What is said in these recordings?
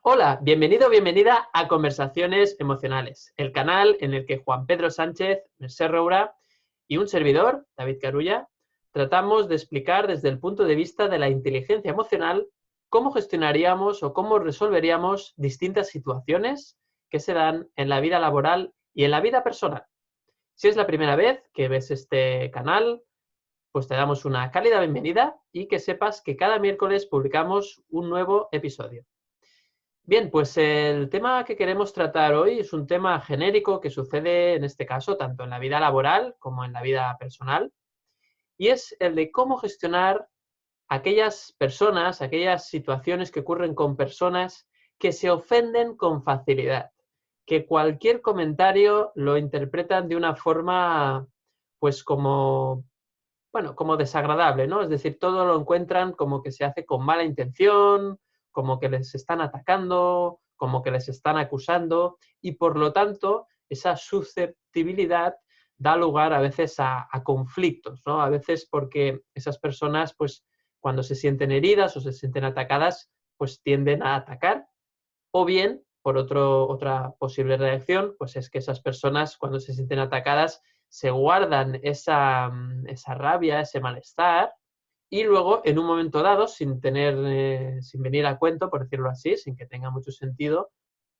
Hola, bienvenido o bienvenida a Conversaciones Emocionales, el canal en el que Juan Pedro Sánchez, Mercè Roura y un servidor, David Carulla, tratamos de explicar desde el punto de vista de la inteligencia emocional cómo gestionaríamos o cómo resolveríamos distintas situaciones que se dan en la vida laboral y en la vida personal. Si es la primera vez que ves este canal, pues te damos una cálida bienvenida y que sepas que cada miércoles publicamos un nuevo episodio. Bien, pues el tema que queremos tratar hoy es un tema genérico que sucede en este caso tanto en la vida laboral como en la vida personal, y es el de cómo gestionar aquellas personas, aquellas situaciones que ocurren con personas que se ofenden con facilidad, que cualquier comentario lo interpretan de una forma, pues como, bueno, como desagradable, ¿no? Es decir, todo lo encuentran como que se hace con mala intención, como que les están atacando, como que les están acusando, y por lo tanto esa susceptibilidad da lugar a veces a conflictos, ¿no? A veces porque esas personas, pues, cuando se sienten heridas o se sienten atacadas, pues tienden a atacar, o bien, por otra posible reacción, pues es que esas personas cuando se sienten atacadas se guardan esa rabia, ese malestar, y luego en un momento dado, sin venir a cuento, por decirlo así, sin que tenga mucho sentido,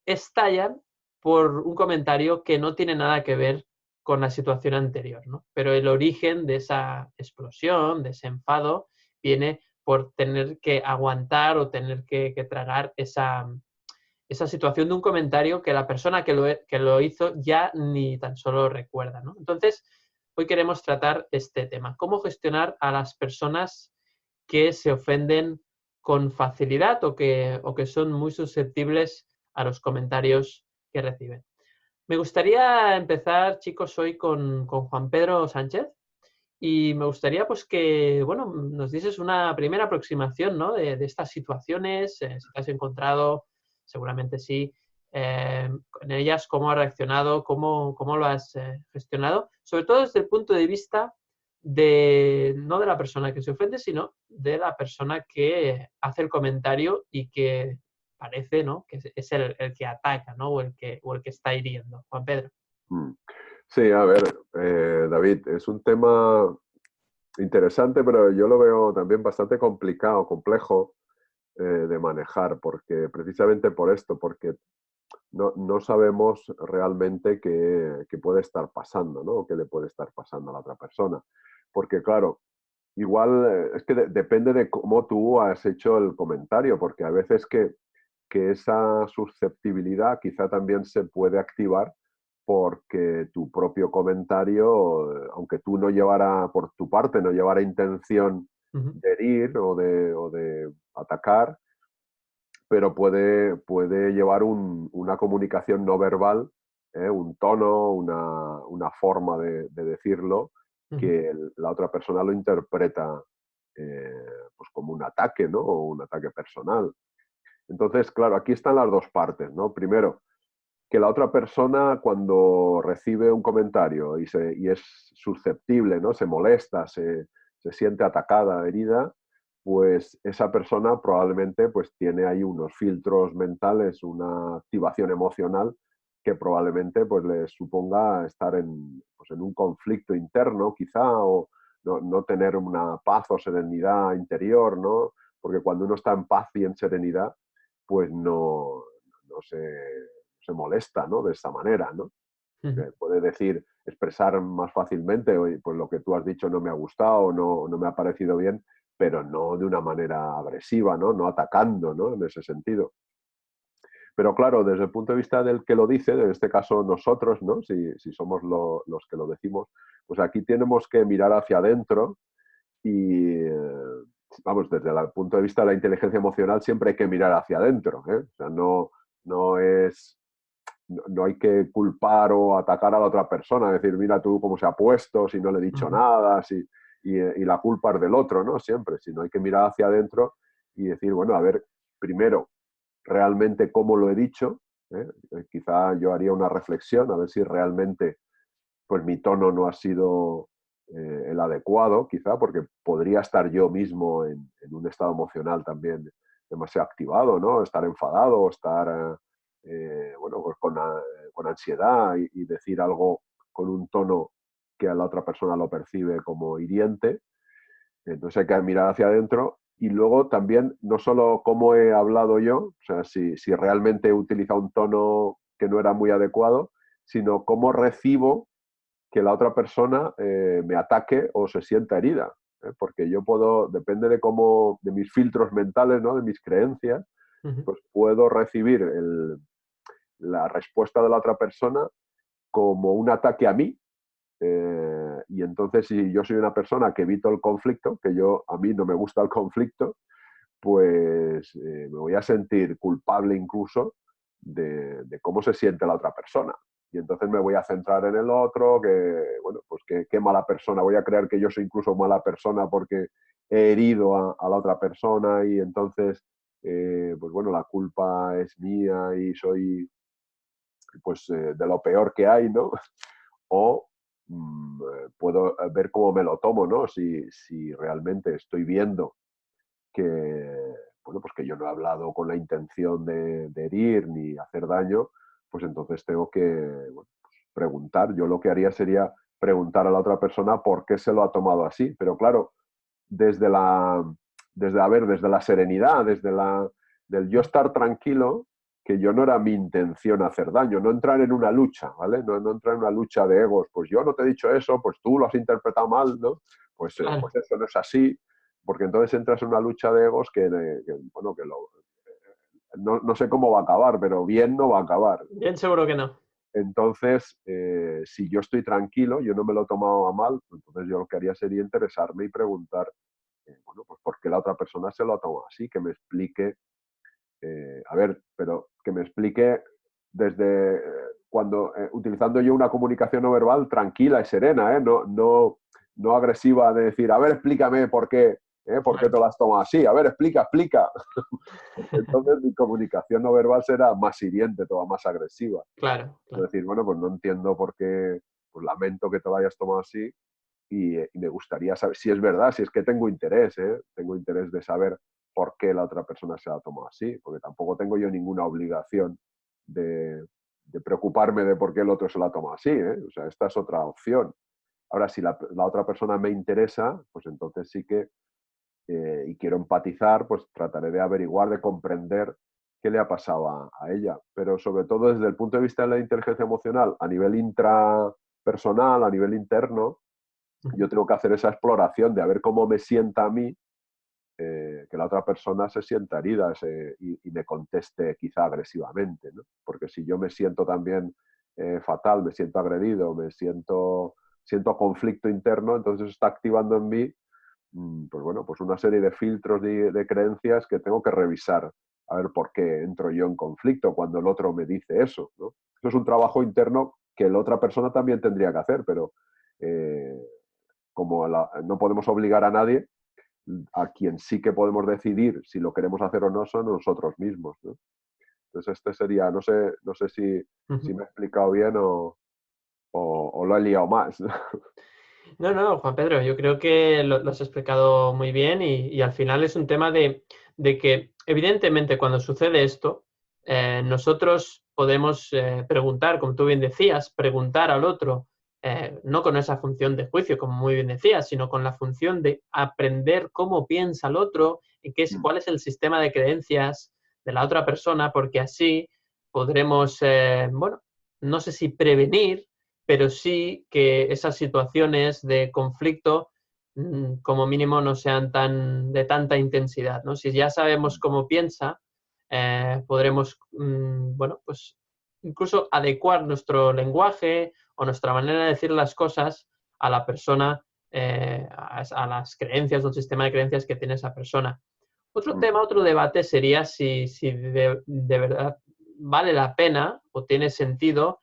estallan por un comentario que no tiene nada que ver con la situación anterior, ¿no? Pero el origen de esa explosión, de ese enfado, viene por tener que aguantar o tener que tragar esa situación de un comentario que la persona que lo hizo ya ni tan solo recuerda, ¿no? Entonces, hoy queremos tratar este tema, cómo gestionar a las personas que se ofenden con facilidad o que son muy susceptibles a los comentarios que reciben. Me gustaría empezar, chicos, hoy con Juan Pedro Sánchez, y me gustaría pues que, bueno, nos dieses una primera aproximación, ¿no? de estas situaciones, si te has encontrado, seguramente sí, en ellas, cómo has reaccionado, cómo lo has gestionado, sobre todo desde el punto de vista no de la persona que se ofende, sino de la persona que hace el comentario y que parece, ¿no? que es el que ataca, ¿no? o el que está hiriendo. Juan Pedro. Mm. Sí, a ver, David, es un tema interesante, pero yo lo veo también bastante complicado, complejo de manejar, porque precisamente por esto, porque no sabemos realmente qué puede estar pasando, ¿no? O qué le puede estar pasando a la otra persona. Porque claro, igual es que depende de cómo tú has hecho el comentario, porque a veces que esa susceptibilidad quizá también se puede activar porque tu propio comentario, aunque tú no llevara, por tu parte, no llevara intención Ujú, de herir o de atacar, pero puede llevar una comunicación no verbal, un tono, una forma de decirlo, ujú, que la otra persona lo interpreta eh, pues como un ataque, ¿no? O un ataque personal. Entonces, claro, aquí están las dos partes, ¿no? Primero, que la otra persona cuando recibe un comentario y es susceptible, ¿no? Se molesta, se siente atacada, herida, pues esa persona probablemente pues tiene ahí unos filtros mentales, una activación emocional que probablemente pues le suponga estar pues en un conflicto interno quizá o no tener una paz o serenidad interior, ¿no? Porque cuando uno está en paz y en serenidad, pues no se molesta, ¿no? De esta manera, ¿no? ujú, Puede decir, expresar más fácilmente, oye, pues lo que tú has dicho no me ha gustado, no me ha parecido bien, pero no de una manera agresiva, ¿no? No atacando, ¿no? En ese sentido. Pero claro, desde el punto de vista del que lo dice, en este caso nosotros, ¿no? Si somos los que lo decimos, pues aquí tenemos que mirar hacia adentro y, vamos, desde el punto de vista de la inteligencia emocional siempre hay que mirar hacia adentro, ¿eh? O sea, no es no hay que culpar o atacar a la otra persona, decir, mira tú cómo se ha puesto, si no le he dicho ujú, nada, y la culpa es del otro, ¿no? Siempre, sino hay que mirar hacia adentro y decir, bueno, a ver, primero, realmente cómo lo he dicho, ¿eh? Quizá yo haría una reflexión, a ver si realmente pues mi tono no ha sido el adecuado, quizá, porque podría estar yo mismo en un estado emocional también demasiado activado, ¿no? Estar enfadado o estar bueno, pues con ansiedad y decir algo con un tono que a la otra persona lo percibe como hiriente. Entonces hay que mirar hacia adentro y luego también no solo cómo he hablado yo, o sea, si realmente he utilizado un tono que no era muy adecuado, sino cómo recibo que la otra persona me ataque o se sienta herida. Porque yo puedo, depende de mis filtros mentales, ¿no? De mis creencias, pues puedo recibir la respuesta de la otra persona como un ataque a mí. Y entonces, si yo soy una persona que evito el conflicto, a mí no me gusta el conflicto, pues me voy a sentir culpable incluso de cómo se siente la otra persona. Y entonces me voy a centrar en el otro, bueno, pues qué mala persona. Voy a creer que yo soy incluso mala persona porque he herido a la otra persona y entonces, pues bueno, la culpa es mía y soy pues de lo peor que hay, ¿no? O puedo ver cómo me lo tomo, ¿no? Si realmente estoy viendo que, bueno, pues que yo no he hablado con la intención de herir ni hacer daño, pues entonces tengo que, bueno, pues preguntar. Yo lo que haría sería preguntar a la otra persona por qué se lo ha tomado así. Pero claro, desde desde la serenidad, del yo estar tranquilo, que yo no era mi intención hacer daño, no entrar en una lucha, ¿vale? No entrar en una lucha de egos, pues yo no te he dicho eso, pues tú lo has interpretado mal, ¿no? Pues Claro. eso no es así, porque entonces entras en una lucha de egos bueno, no sé cómo va a acabar, pero bien no va a acabar. Bien seguro que no. Entonces, si yo estoy tranquilo, yo no me lo he tomado a mal, entonces yo lo que haría sería interesarme y preguntar, bueno, pues por qué la otra persona se lo ha tomado así, que me explique, a ver, pero que me explique desde cuando, utilizando yo una comunicación no verbal tranquila y serena, no agresiva de decir, a ver, explícame por qué te lo has tomado así, a ver, explica. Porque entonces mi comunicación no verbal será más hiriente, toda más agresiva. Claro, Es claro. decir, bueno, pues no entiendo por qué, pues lamento que te lo hayas tomado así y me gustaría saber si es verdad, si es que tengo interés, ¿eh? Tengo interés de saber por qué la otra persona se la tomado así, porque tampoco tengo yo ninguna obligación de preocuparme de por qué el otro se la toma así, ¿eh? O sea, esta es otra opción. Ahora, si la otra persona me interesa, pues entonces sí que, y quiero empatizar, pues trataré de averiguar, de comprender qué le ha pasado a ella. Pero sobre todo desde el punto de vista de la inteligencia emocional, a nivel intrapersonal, a nivel interno, yo tengo que hacer esa exploración de a ver cómo me sienta a mí, que la otra persona se sienta herida y me conteste quizá agresivamente, ¿no? Porque si yo me siento también fatal, me siento agredido, siento conflicto interno, entonces está activando en mí, pues bueno, pues una serie de filtros de creencias que tengo que revisar a ver por qué entro yo en conflicto cuando el otro me dice eso, ¿no? Eso es un trabajo interno que la otra persona también tendría que hacer, pero eh, como no podemos obligar a nadie, a quien sí que podemos decidir si lo queremos hacer o no son nosotros mismos, ¿no? Entonces este sería, no sé si me he explicado bien o lo he liado más, ¿no? No, no, Juan Pedro, yo creo que lo has explicado muy bien y al final es un tema de que, evidentemente, cuando sucede esto, nosotros podemos preguntar, como tú bien decías, preguntar al otro, no con esa función de juicio, como muy bien decías, sino con la función de aprender cómo piensa el otro y cuál es el sistema de creencias de la otra persona, porque así podremos, bueno, no sé si prevenir, pero sí que esas situaciones de conflicto, como mínimo, no sean de tanta intensidad, ¿no? Si ya sabemos cómo piensa, podremos, bueno, pues incluso adecuar nuestro lenguaje o nuestra manera de decir las cosas a la persona, a las creencias o el sistema de creencias que tiene esa persona. Otro tema, otro debate sería si de verdad vale la pena o tiene sentido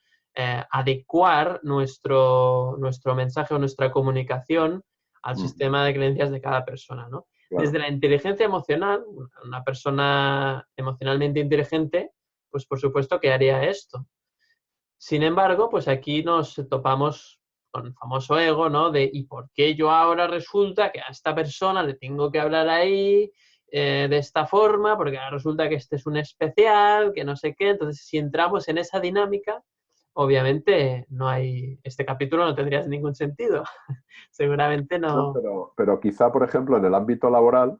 adecuar nuestro mensaje o nuestra comunicación al sistema de creencias de cada persona, ¿no? Claro. Desde la inteligencia emocional, una persona emocionalmente inteligente, pues por supuesto que haría esto. Sin embargo, pues aquí nos topamos con el famoso ego, ¿no? ¿Y por qué yo ahora resulta que a esta persona le tengo que hablar ahí de esta forma, porque resulta que este es un especial, que no sé qué. Entonces, si entramos en esa dinámica, obviamente no hay, este capítulo no tendría ningún sentido. Seguramente ¿no? no. Pero quizá, por ejemplo, en el ámbito laboral,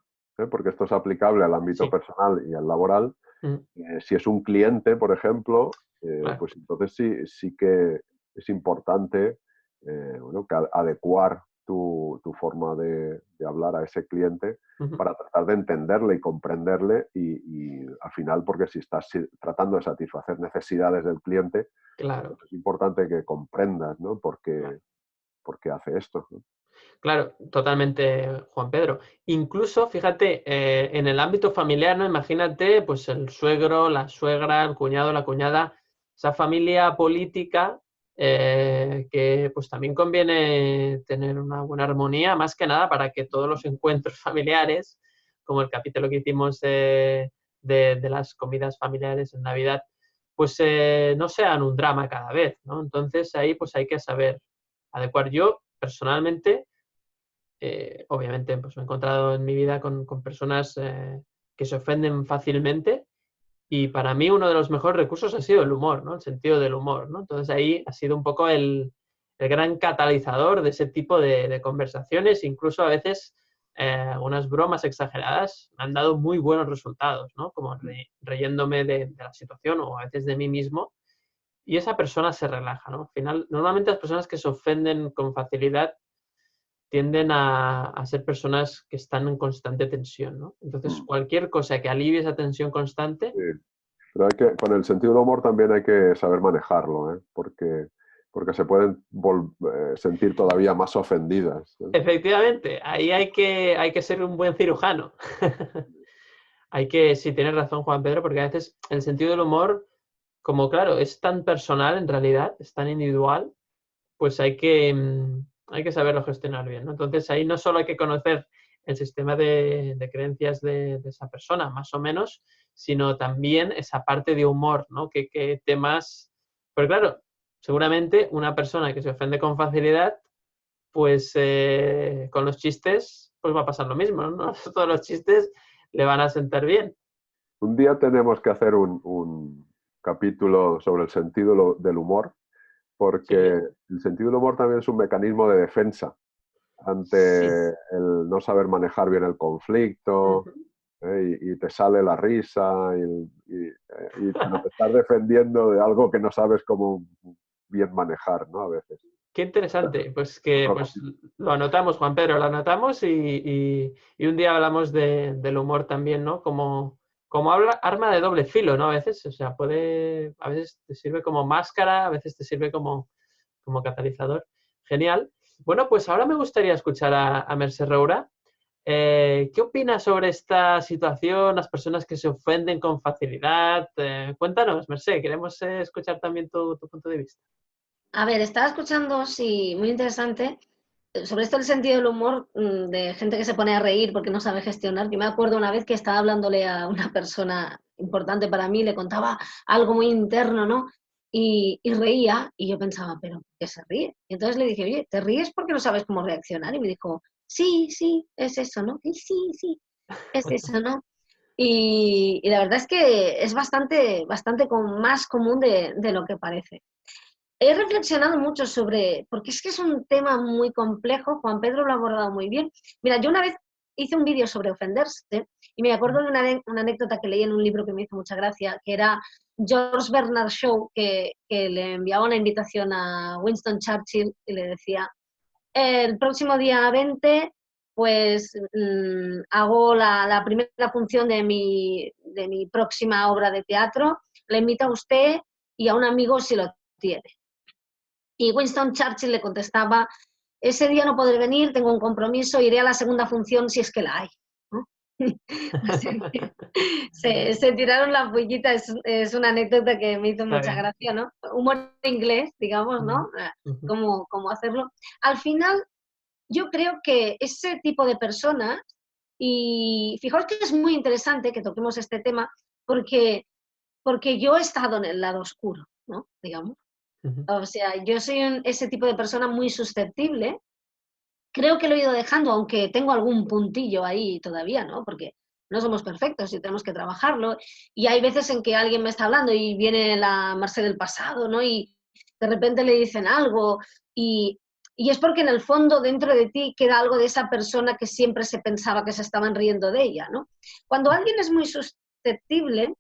porque esto es aplicable al ámbito Sí, personal y al laboral, mm, si es un cliente, por ejemplo, claro. pues entonces sí que es importante bueno, adecuar tu forma de hablar a ese cliente Ujú, para tratar de entenderle y comprenderle y al final, porque si estás tratando de satisfacer necesidades del cliente, claro. pues es importante que comprendas, ¿no? Claro. Por qué hace esto, ¿no? Claro, totalmente, Juan Pedro. Incluso, fíjate, en el ámbito familiar, ¿no? Imagínate, pues el suegro, la suegra, el cuñado, la cuñada, esa familia política que pues también conviene tener una buena armonía, más que nada para que todos los encuentros familiares, como el capítulo que hicimos de las comidas familiares en Navidad, pues no sean un drama cada vez, ¿no? Entonces ahí pues hay que saber adecuar. Yo, personalmente, obviamente, pues me he encontrado en mi vida con personas que se ofenden fácilmente y para mí uno de los mejores recursos ha sido el humor, ¿no? El sentido del humor, ¿no? Entonces ahí ha sido un poco el gran catalizador de ese tipo de conversaciones, incluso a veces algunas bromas exageradas me han dado muy buenos resultados, ¿no? Como reyéndome de la situación o a veces de mí mismo y esa persona se relaja, ¿no? Al final, normalmente las personas que se ofenden con facilidad tienden a ser personas que están en constante tensión, ¿no? Entonces, Mm. cualquier cosa que alivie esa tensión constante, Sí. Pero con el sentido del humor también hay que saber manejarlo, ¿eh? Porque se pueden sentir todavía más ofendidas, ¿eh? efectivamente, ahí hay que ser un buen cirujano. Hay que, sí, tienes razón, Juan Pedro, porque a veces el sentido del humor, como claro, es tan personal en realidad, es tan individual, pues hay que saberlo gestionar bien, ¿no? Entonces ahí no solo hay que conocer el sistema de creencias de esa persona, más o menos, sino también esa parte de humor, ¿no? Que temas... Pero claro, seguramente una persona que se ofende con facilidad, pues con los chistes, pues va a pasar lo mismo, ¿no? No todos los chistes le van a sentar bien. Un día tenemos que hacer un capítulo sobre el sentido del humor, porque Sí, el sentido del humor también es un mecanismo de defensa sí. ante el no saber manejar bien el conflicto, Ujú. y te sale la risa, pero te estás defendiendo de algo que no sabes cómo bien manejar, ¿no? A veces. Qué interesante. Pues que Otro pues capítulo. lo anotamos, Juan Pedro, lo anotamos y un día hablamos del humor también, ¿no? Como arma de doble filo, ¿no? A veces, o sea, a veces te sirve como máscara, a veces te sirve como catalizador. Genial. Bueno, pues ahora me gustaría escuchar a Mercè Roura. ¿Qué opinas sobre esta situación, las personas que se ofenden con facilidad? Cuéntanos, Mercè, queremos escuchar también tu punto de vista. A ver, estaba escuchando, sí, muy interesante, sobre esto del sentido del humor, de gente que se pone a reír porque no sabe gestionar. Yo me acuerdo una vez que estaba hablándole a una persona importante para mí, le contaba algo muy interno, ¿no? Y reía, y yo pensaba, ¿pero por qué se ríe? Y entonces le dije, oye, ¿te ríes porque no sabes cómo reaccionar? Y me dijo, sí, sí, es eso, ¿no? Y sí, sí, es eso, ¿no? Y la verdad es que es bastante más común de lo que parece. He reflexionado mucho sobre, porque es que es un tema muy complejo, Juan Pedro lo ha abordado muy bien. Mira, yo una vez hice un vídeo sobre ofenderse y me acuerdo de una anécdota que leí en un libro que me hizo mucha gracia, que era George Bernard Shaw, que le enviaba una invitación a Winston Churchill y le decía, el próximo día 20, pues hago la primera función de mi próxima obra de teatro, le invito a usted y a un amigo si lo tiene. Y Winston Churchill le contestaba, ese día no podré venir, tengo un compromiso, iré a la segunda función si es que la hay, ¿no? O sea que se tiraron la pullita, es una anécdota que me hizo Está mucha bien. gracia, ¿no? Humor inglés, digamos, Ujú, ¿no? ujú. Cómo hacerlo. Al final, yo creo que ese tipo de personas, y fijaos que es muy interesante que toquemos este tema, porque yo he estado en el lado oscuro, ¿no? Digamos. Ujú. O sea, yo soy ese tipo de persona muy susceptible. Creo que lo he ido dejando, aunque tengo algún puntillo ahí todavía, ¿no? Porque no somos perfectos y tenemos que trabajarlo. Y hay veces en que alguien me está hablando y viene la Marce del pasado, ¿no? Y de repente le dicen algo y es porque en el fondo dentro de ti queda algo de esa persona que siempre se pensaba que se estaban riendo de ella, ¿no? Cuando alguien es muy susceptible,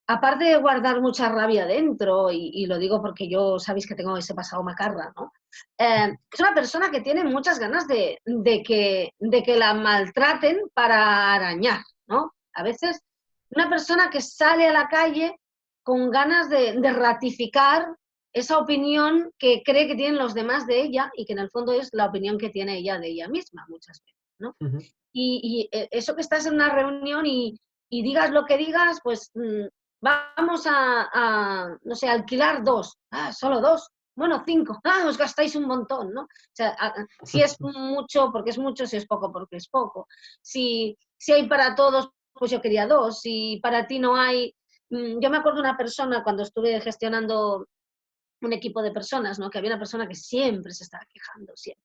aparte de guardar mucha rabia dentro, y lo digo porque yo sabéis que tengo ese pasado macarra, ¿no? Es una persona que tiene muchas ganas de que la maltraten para arañar, ¿no? A veces una persona que sale a la calle con ganas de ratificar esa opinión que cree que tienen los demás de ella y que en el fondo es la opinión que tiene ella de ella misma muchas veces, ¿no? Eso que estás en una reunión y digas lo que digas, pues vamos no sé, alquilar 2. Ah, solo 2. Bueno, 5. Ah, os gastáis un montón, ¿no? O sea, si es mucho, porque es mucho, si es poco, porque es poco. Si hay para todos, pues yo quería 2. Si para ti no hay... Yo me acuerdo de una persona cuando estuve gestionando un equipo de personas, ¿no? Que había una persona que siempre se estaba quejando, siempre.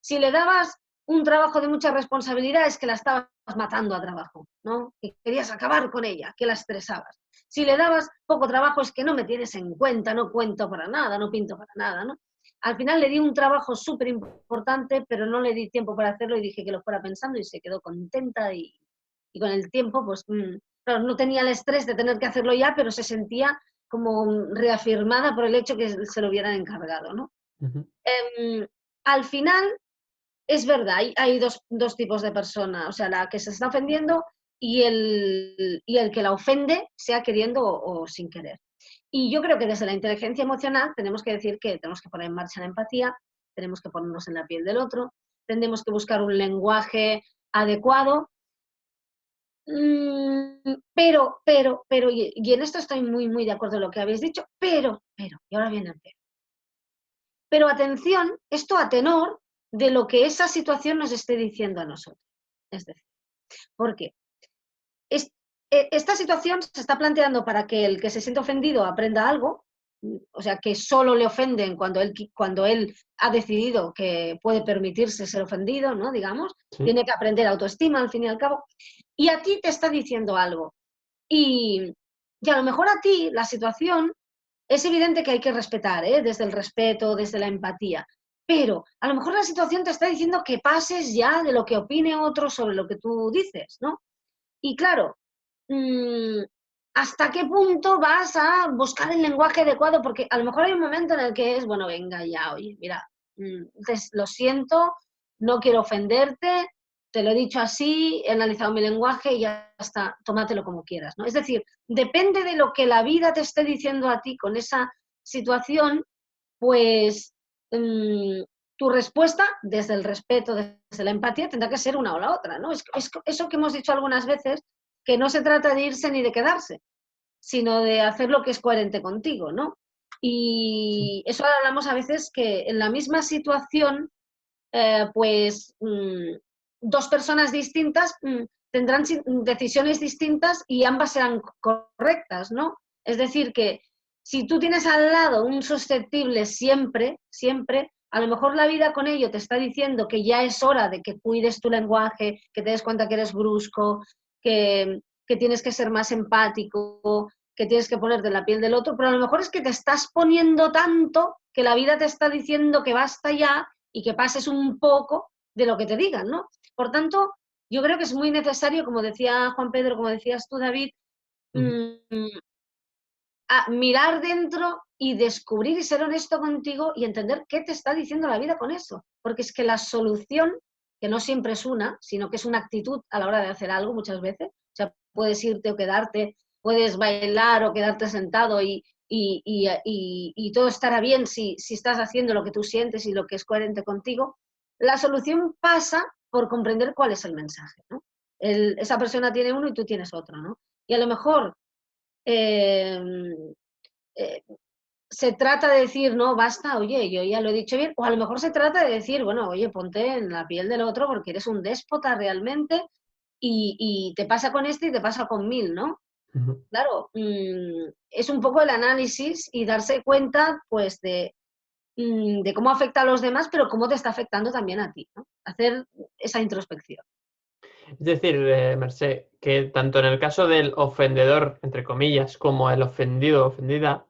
Si le dabas un trabajo de mucha responsabilidad es que la estabas matando a trabajo, ¿no? Que querías acabar con ella, que la estresabas. Si le dabas poco trabajo es que no me tienes en cuenta, no cuento para nada, no pinto para nada, ¿no? Al final le di un trabajo súper importante, pero no le di tiempo para hacerlo y dije que lo fuera pensando y se quedó contenta y con el tiempo, pues, claro, no tenía el estrés de tener que hacerlo ya, pero se sentía como reafirmada por el hecho que se lo hubieran encargado, ¿no? Al final, es verdad, hay dos tipos de persona, o sea, la que se está ofendiendo y el que la ofende, sea queriendo o sin querer. Y yo creo que desde la inteligencia emocional tenemos que decir que tenemos que poner en marcha la empatía, tenemos que ponernos en la piel del otro, tenemos que buscar un lenguaje adecuado, pero, y en esto estoy muy, muy de acuerdo con lo que habéis dicho, pero, y ahora viene el pero. Pero atención, esto a tenor de lo que esa situación nos esté diciendo a nosotros. Es decir, porque esta situación se está planteando para que el que se siente ofendido aprenda algo, o sea, que solo le ofenden cuando él ha decidido que puede permitirse ser ofendido, ¿no? Digamos, Sí. Tiene que aprender autoestima al fin y al cabo, y a ti te está diciendo algo. Y a lo mejor a ti la situación es evidente que hay que respetar, desde el respeto, desde la empatía, pero a lo mejor la situación te está diciendo que pases ya de lo que opine otro sobre lo que tú dices, ¿no? Y claro, ¿hasta qué punto vas a buscar el lenguaje adecuado? Porque a lo mejor hay un momento en el que es, bueno, venga ya, oye, mira, lo siento, no quiero ofenderte, te lo he dicho así, he analizado mi lenguaje y ya está, tómatelo como quieras, ¿no? Es decir, depende de lo que la vida te esté diciendo a ti con esa situación, pues tu respuesta, desde el respeto, desde la empatía, tendrá que ser una o la otra, ¿no? Es eso que hemos dicho algunas veces, que no se trata de irse ni de quedarse, sino de hacer lo que es coherente contigo, ¿no? Y eso hablamos a veces que en la misma situación, pues dos personas distintas tendrán decisiones distintas y ambas serán correctas, ¿no? Es decir, que si tú tienes al lado un susceptible siempre, a lo mejor la vida con ello te está diciendo que ya es hora de que cuides tu lenguaje, que te des cuenta que eres brusco, que tienes que ser más empático, que tienes que ponerte en la piel del otro, pero a lo mejor es que te estás poniendo tanto que la vida te está diciendo que basta ya y que pases un poco de lo que te digan, ¿no? Por tanto, yo creo que es muy necesario, como decía Juan Pedro, como decías tú, David, mirar dentro y descubrir y ser honesto contigo y entender qué te está diciendo la vida con eso. Porque es que la solución, que no siempre es una, sino que es una actitud a la hora de hacer algo muchas veces, o sea, puedes irte o quedarte, puedes bailar o quedarte sentado y todo estará bien si estás haciendo lo que tú sientes y lo que es coherente contigo. La solución pasa por comprender cuál es el mensaje, ¿no? Esa persona tiene uno y tú tienes otro, ¿no? Y a lo mejor se trata de decir, no, basta, oye, yo ya lo he dicho bien, o a lo mejor se trata de decir, bueno, oye, ponte en la piel del otro porque eres un déspota realmente y te pasa con este y te pasa con 1000, ¿no? Claro, es un poco el análisis y darse cuenta, pues, de cómo afecta a los demás, pero cómo te está afectando también a ti, ¿no? Hacer esa introspección. Es decir, Mercè, que tanto en el caso del ofendedor, entre comillas, como el ofendido o ofendida,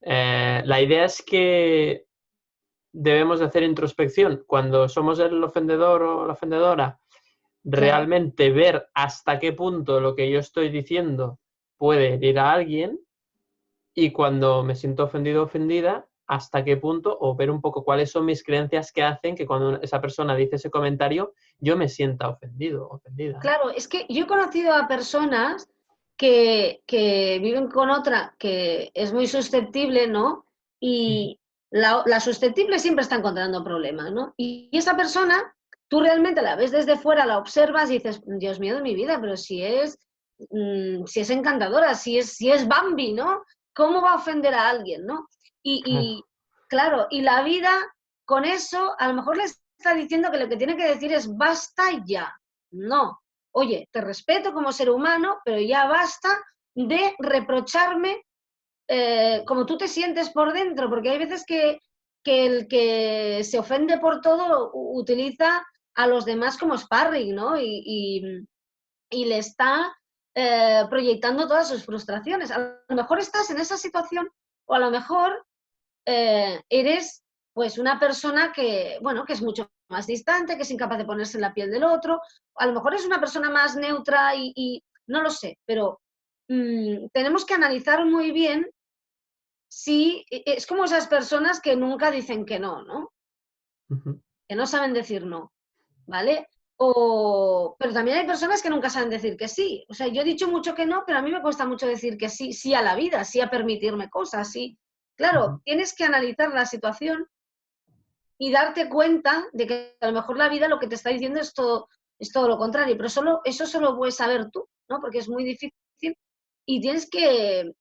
la idea es que debemos de hacer introspección. Cuando somos el ofendedor o la ofendedora, Claro. realmente ver hasta qué punto lo que yo estoy diciendo puede herir a alguien, y cuando me siento ofendido o ofendida, hasta qué punto, o ver un poco cuáles son mis creencias que hacen que cuando esa persona dice ese comentario, yo me sienta ofendido o ofendida, ¿no? Claro, es que yo he conocido a personas que viven con otra que es muy susceptible, ¿no? Ujú. Y la susceptible siempre está encontrando problemas, ¿no? Y esa persona, tú realmente la ves desde fuera, la observas y dices, Dios mío de mi vida, pero si es encantadora, si es Bambi, ¿no? ¿Cómo va a ofender a alguien, ¿no? Claro. Y claro, y la vida con eso a lo mejor le está diciendo que lo que tiene que decir es basta ya. No, oye, te respeto como ser humano, pero ya basta de reprocharme como tú te sientes por dentro, porque hay veces que el que se ofende por todo utiliza a los demás como sparring, ¿no? Y le está proyectando todas sus frustraciones. A lo mejor estás en esa situación o a lo mejor eres pues una persona que, bueno, que es mucho más distante, que es incapaz de ponerse en la piel del otro, a lo mejor es una persona más neutra y no lo sé, pero tenemos que analizar muy bien si es como esas personas que nunca dicen que no, ¿no? Ujú. Que no saben decir no, ¿vale? Pero también hay personas que nunca saben decir que sí. O sea, yo he dicho mucho que no, pero a mí me cuesta mucho decir que sí, sí a la vida, sí a permitirme cosas, sí. Claro, Ujú. tienes que analizar la situación y darte cuenta de que a lo mejor la vida lo que te está diciendo es todo lo contrario, pero eso solo puedes saber tú, ¿no? Porque es muy difícil y tienes que...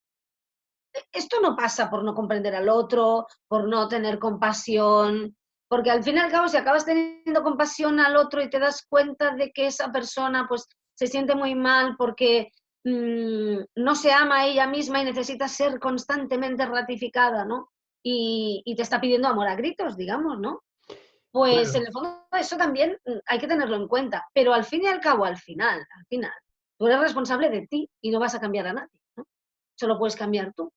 Esto no pasa por no comprender al otro, por no tener compasión, porque al fin y al cabo si acabas teniendo compasión al otro y te das cuenta de que esa persona pues se siente muy mal porque no se ama a ella misma y necesita ser constantemente ratificada, ¿no? Y te está pidiendo amor a gritos, digamos, ¿no? Pues en Claro. el fondo eso también hay que tenerlo en cuenta, pero al fin y al cabo, al final, tú eres responsable de ti y no vas a cambiar a nadie, ¿no? Solo puedes cambiar tú,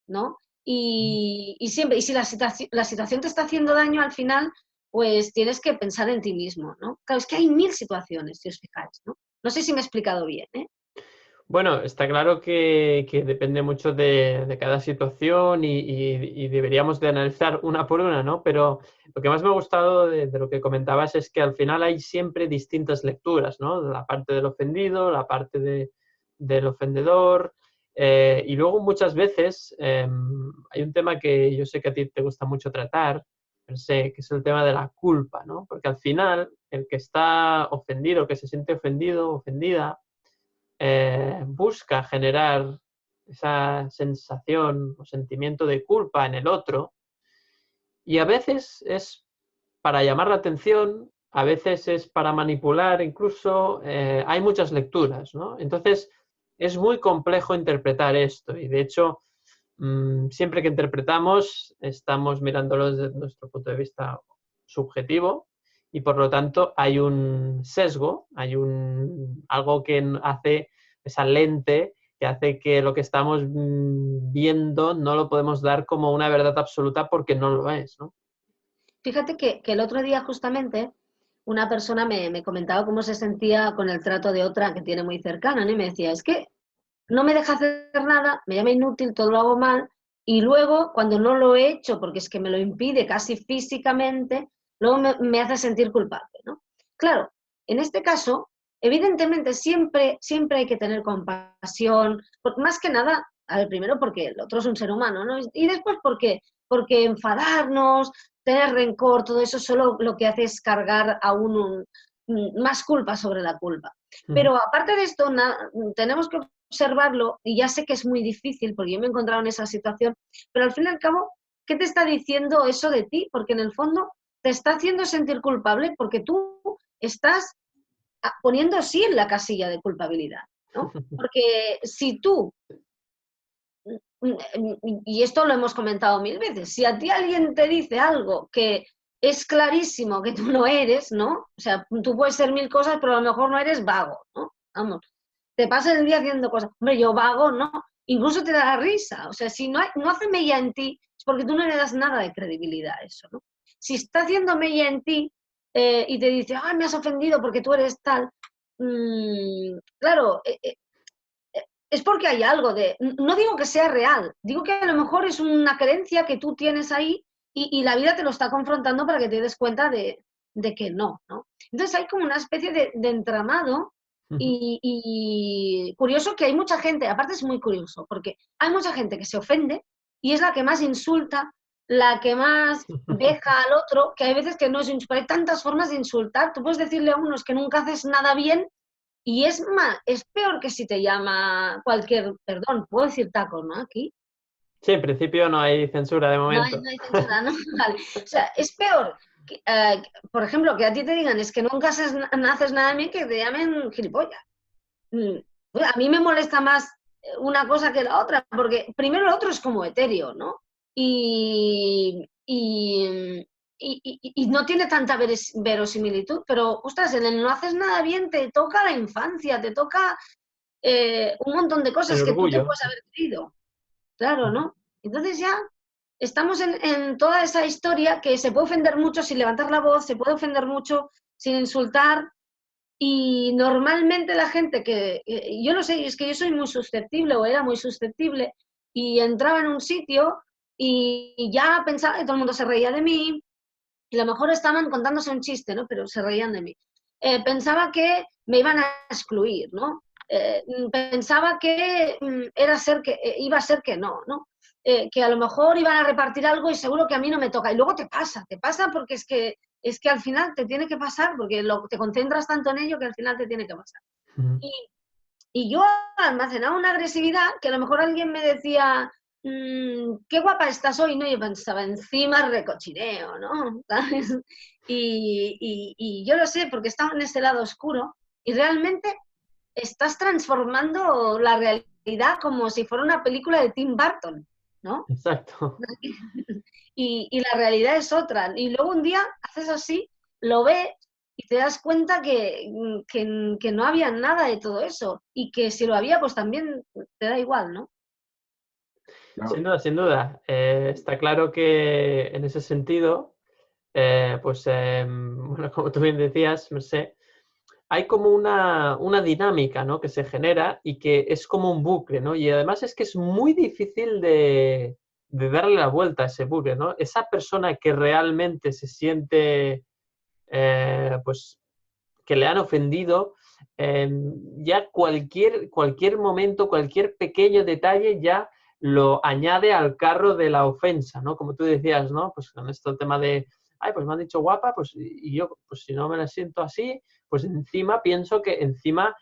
¿no? Y siempre, y si la situación te está haciendo daño al final, pues tienes que pensar en ti mismo, ¿no? Claro, es que hay mil situaciones, si os fijáis, ¿no? No sé si me he explicado bien, ¿eh? Bueno, está claro que depende mucho de cada situación y deberíamos de analizar una por una, ¿no? Pero lo que más me ha gustado de lo que comentabas es que al final hay siempre distintas lecturas, ¿no? La parte del ofendido, la parte del ofendedor, y luego muchas veces hay un tema que yo sé que a ti te gusta mucho tratar, no sé, que es el tema de la culpa, ¿no? Porque al final el que está ofendido, el que se siente ofendido, ofendida, busca generar esa sensación o sentimiento de culpa en el otro, y a veces es para llamar la atención, a veces es para manipular, incluso hay muchas lecturas, ¿no? Entonces es muy complejo interpretar esto y de hecho siempre que interpretamos estamos mirándolo desde nuestro punto de vista subjetivo y por lo tanto hay un sesgo, hay algo que hace esa lente que hace que lo que estamos viendo no lo podemos dar como una verdad absoluta porque no lo es, ¿no? Fíjate que el otro día justamente una persona me comentaba cómo se sentía con el trato de otra que tiene muy cercana, ¿no? Y me decía, es que no me deja hacer nada, me llama inútil, todo lo hago mal, y luego, cuando no lo he hecho, porque es que me lo impide casi físicamente, luego me hace sentir culpable, ¿no? Claro, en este caso, evidentemente siempre hay que tener compasión, más que nada, a ver, primero porque el otro es un ser humano, ¿no? Y después porque enfadarnos, tener rencor, todo eso solo lo que hace es cargar a uno más culpa sobre la culpa. Ujú. Pero aparte de esto, tenemos que observarlo, y ya sé que es muy difícil porque yo me he encontrado en esa situación, pero al fin y al cabo, ¿qué te está diciendo eso de ti? Porque en el fondo te está haciendo sentir culpable porque tú estás poniendo sí en la casilla de culpabilidad, ¿no? Porque si tú, y esto lo hemos comentado mil veces, si a ti alguien te dice algo que es clarísimo que tú no eres, ¿no? O sea, tú puedes ser mil cosas, pero a lo mejor no eres vago, ¿no? Vamos, te pasas el día haciendo cosas. Hombre, yo vago, ¿no? Incluso te da risa. O sea, si no hace mella en ti, es porque tú no le das nada de credibilidad a eso, ¿no? Si está haciendo mella en ti y te dice, ah, me has ofendido porque tú eres tal, claro, es porque hay algo de... No digo que sea real, digo que a lo mejor es una creencia que tú tienes ahí y la vida te lo está confrontando para que te des cuenta de que no, ¿no? Entonces hay como una especie de entramado y curioso que hay mucha gente, aparte es muy curioso, porque hay mucha gente que se ofende y es la que más insulta, la que más deja al otro, que hay veces que no es insultar, hay tantas formas de insultar, tú puedes decirle a unos que nunca haces nada bien y es más, es peor que si te llama cualquier, perdón, puedo decir tacos, ¿no? Aquí. Sí, en principio no hay censura de momento. No hay censura, ¿no? Vale. O sea, es peor, por ejemplo, que a ti te digan es que nunca haces nada bien que te llamen gilipollas. A mí me molesta más una cosa que la otra, porque primero lo otro es como etéreo, ¿no? Y no tiene tanta verosimilitud, pero, ostras, en el no haces nada bien te toca la infancia, te toca un montón de cosas El que tú te orgullo. puedes haber creído. Claro, ¿no? Entonces ya estamos en toda esa historia que se puede ofender mucho sin levantar la voz, se puede ofender mucho sin insultar, y normalmente la gente que, yo no sé, es que yo soy muy susceptible o era muy susceptible y entraba en un sitio y ya pensaba que todo el mundo se reía de mí y a lo mejor estaban contándose un chiste, ¿no? Pero se reían de mí. Pensaba que me iban a excluir, ¿no? Pensaba que iba a ser que no, ¿no? Que a lo mejor iban a repartir algo y seguro que a mí no me toca. Y luego te pasa porque es que al final te tiene que pasar, porque te concentras tanto en ello que al final te tiene que pasar. Y, y yo almacenaba una agresividad que a lo mejor alguien me decía, qué guapa estás hoy, ¿no? Yo pensaba, encima recochineo, ¿no? ¿Sabes? Y yo lo sé porque estaba en ese lado oscuro y realmente estás transformando la realidad como si fuera una película de Tim Burton, ¿no? Exacto. Y la realidad es otra. Y luego un día haces así, lo ves y te das cuenta que no había nada de todo eso. Y que si lo había, pues también te da igual, ¿no? Sin duda, sin duda. Está claro que en ese sentido, bueno, como tú bien decías, no sé, hay como una dinámica, ¿no? Que se genera y que es como un bucle, ¿no? Y además es que es muy difícil de darle la vuelta a ese bucle, ¿no? Esa persona que realmente se siente, pues, que le han ofendido, ya cualquier momento, cualquier pequeño detalle ya lo añade al carro de la ofensa, ¿no? Como tú decías, ¿no? Pues con esto el tema de, ay, pues me han dicho guapa, pues y yo, pues si no me la siento así, pues encima pienso que encima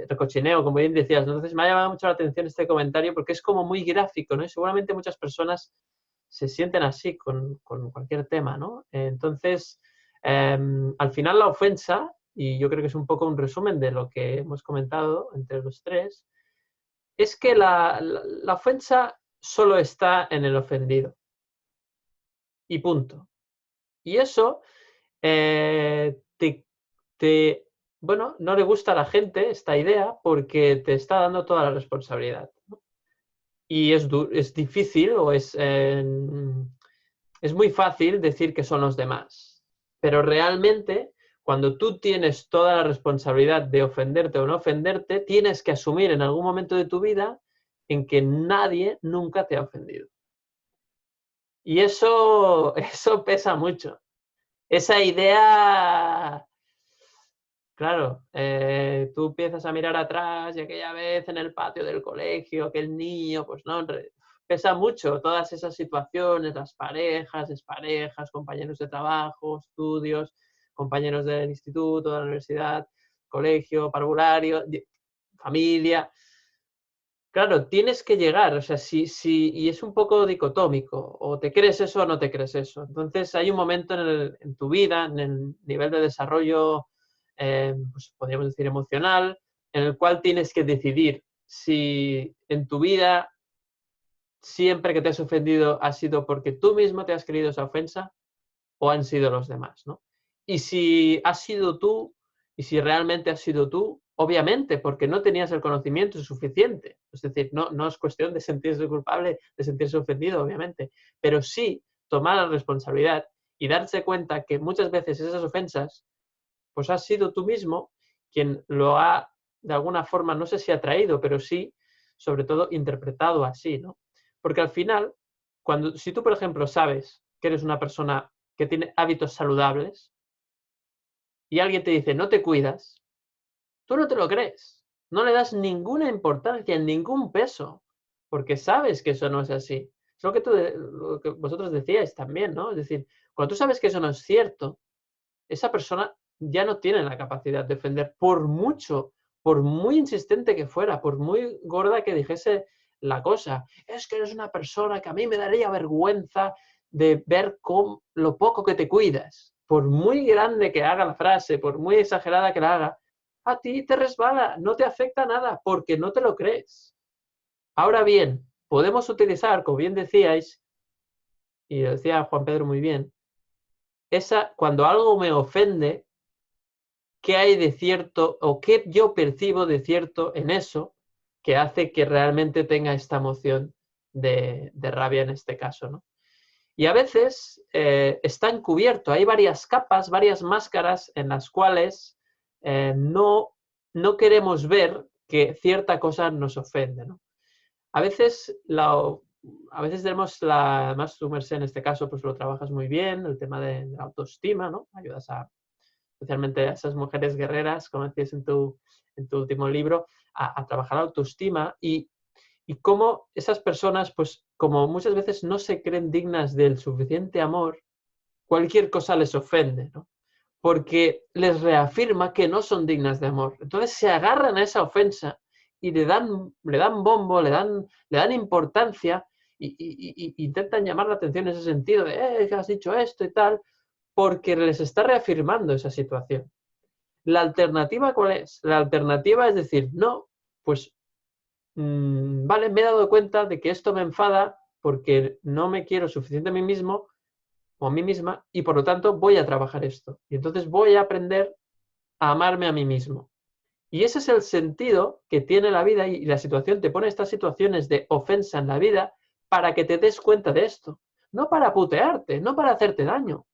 recochineo, como bien decías, ¿no? Entonces me ha llamado mucho la atención este comentario porque es como muy gráfico, ¿no? Y seguramente muchas personas se sienten así con cualquier tema, ¿no? Entonces, al final la ofensa, y yo creo que es un poco un resumen de lo que hemos comentado entre los tres, es que la ofensa solo está en el ofendido. Y punto. Y eso bueno, no le gusta a la gente esta idea porque te está dando toda la responsabilidad, ¿no? Y es difícil o es muy fácil decir que son los demás. Pero realmente, cuando tú tienes toda la responsabilidad de ofenderte o no ofenderte, tienes que asumir en algún momento de tu vida en que nadie nunca te ha ofendido. Y eso pesa mucho. Esa idea, claro, tú empiezas a mirar atrás y aquella vez en el patio del colegio, aquel niño, pues no, pesa mucho todas esas situaciones, las parejas, exparejas, compañeros de trabajo, estudios, compañeros del instituto, de la universidad, colegio, parvulario, familia. Claro, tienes que llegar, o sea, y es un poco dicotómico, o te crees eso o no te crees eso. Entonces hay un momento en tu vida, en el nivel de desarrollo, pues podríamos decir emocional, en el cual tienes que decidir si en tu vida siempre que te has ofendido ha sido porque tú mismo te has creído esa ofensa o han sido los demás, ¿no? Y si has sido tú, y si realmente has sido tú, obviamente, porque no tenías el conocimiento suficiente. Es decir, no es cuestión de sentirse culpable, de sentirse ofendido, obviamente, pero sí tomar la responsabilidad y darse cuenta que muchas veces esas ofensas, pues has sido tú mismo quien lo ha, de alguna forma, no sé si atraído, pero sí, sobre todo, interpretado así, ¿no? Porque al final, si tú, por ejemplo, sabes que eres una persona que tiene hábitos saludables y alguien te dice, no te cuidas, tú no te lo crees. No le das ninguna importancia, ningún peso, porque sabes que eso no es así. Es lo que vosotros decíais también, ¿no? Es decir, cuando tú sabes que eso no es cierto, esa persona ya no tiene la capacidad de ofender, por mucho, por muy insistente que fuera, por muy gorda que dijese la cosa. Es que eres una persona que a mí me daría vergüenza de ver lo poco que te cuidas. Por muy grande que haga la frase, por muy exagerada que la haga, a ti te resbala, no te afecta nada, porque no te lo crees. Ahora bien, podemos utilizar, como bien decíais, y lo decía Juan Pedro muy bien, cuando algo me ofende, qué hay de cierto o qué yo percibo de cierto en eso que hace que realmente tenga esta emoción de rabia en este caso, ¿no? Y a veces está encubierto, hay varias capas, varias máscaras en las cuales no queremos ver que cierta cosa nos ofende, ¿no? A veces, tenemos además tú, Mercé, en este caso, pues lo trabajas muy bien, el tema de la autoestima, ¿no? Ayudas especialmente a esas mujeres guerreras, como decías en tu último libro, a trabajar la autoestima y cómo esas personas, pues como muchas veces no se creen dignas del suficiente amor, cualquier cosa les ofende, ¿no? Porque les reafirma que no son dignas de amor. Entonces se agarran a esa ofensa y le dan bombo, le dan importancia y intentan llamar la atención en ese sentido de, que has dicho esto y tal, porque les está reafirmando esa situación. ¿La alternativa cuál es? La alternativa es decir, no, pues vale, me he dado cuenta de que esto me enfada porque no me quiero suficiente a mí mismo o a mí misma y por lo tanto voy a trabajar esto. Y entonces voy a aprender a amarme a mí mismo. Y ese es el sentido que tiene la vida y la situación te pone estas situaciones de ofensa en la vida para que te des cuenta de esto. No para putearte, no para hacerte daño.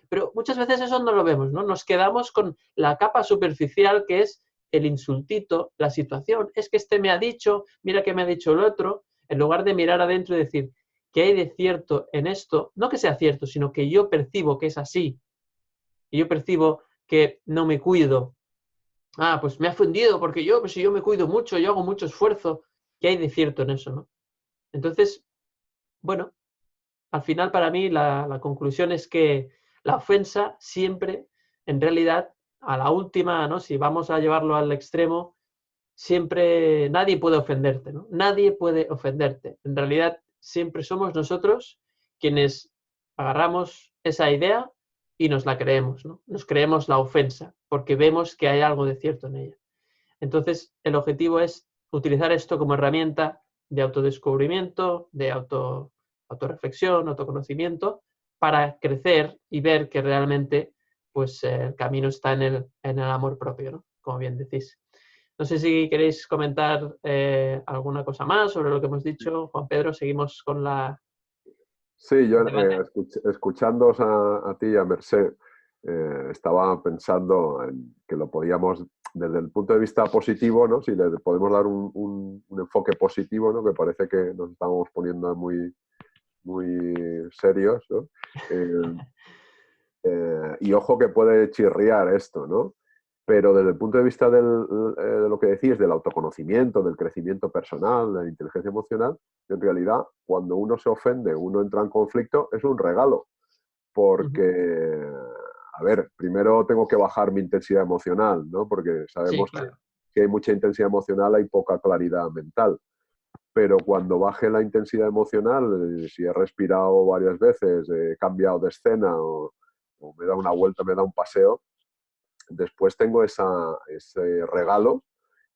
Pero muchas veces eso no lo vemos, ¿no? Nos quedamos con la capa superficial que es el insultito, la situación. Es que este me ha dicho, mira que me ha dicho el otro, en lugar de mirar adentro y decir, ¿qué hay de cierto en esto? No que sea cierto, sino que yo percibo que es así. Y yo percibo que no me cuido. Ah, pues me ha ofendido porque pues si yo me cuido mucho, yo hago mucho esfuerzo. ¿Qué hay de cierto en eso, no? Entonces, bueno, al final para mí la conclusión es que la ofensa siempre, en realidad, a la última, ¿no? Si vamos a llevarlo al extremo, siempre nadie puede ofenderte, ¿no? Nadie puede ofenderte. En realidad, siempre somos nosotros quienes agarramos esa idea y nos la creemos, ¿no? Nos creemos la ofensa porque vemos que hay algo de cierto en ella. Entonces, el objetivo es utilizar esto como herramienta de autodescubrimiento, de autorreflexión, autoconocimiento, para crecer y ver que realmente pues, el camino está en el amor propio, ¿no? Como bien decís. No sé si queréis comentar alguna cosa más sobre lo que hemos dicho. Juan Pedro, seguimos con la... Sí, yo debate. escuchándoos a ti y a Mercé, estaba pensando en que lo podíamos, desde el punto de vista positivo, ¿no? Si le podemos dar un enfoque positivo, ¿no? Que parece que nos estamos poniendo muy, muy serios, ¿no? Y ojo que puede chirriar esto, ¿no? Pero desde el punto de vista de lo que decís, del autoconocimiento, del crecimiento personal, de la inteligencia emocional, en realidad, cuando uno se ofende, uno entra en conflicto, es un regalo. Porque, a ver, primero tengo que bajar mi intensidad emocional, ¿no? Porque Sí, sabemos claro. que hay mucha intensidad emocional, hay poca claridad mental. Pero cuando baje la intensidad emocional, si he respirado varias veces, he cambiado de escena o me da una vuelta, me da un paseo, después tengo ese regalo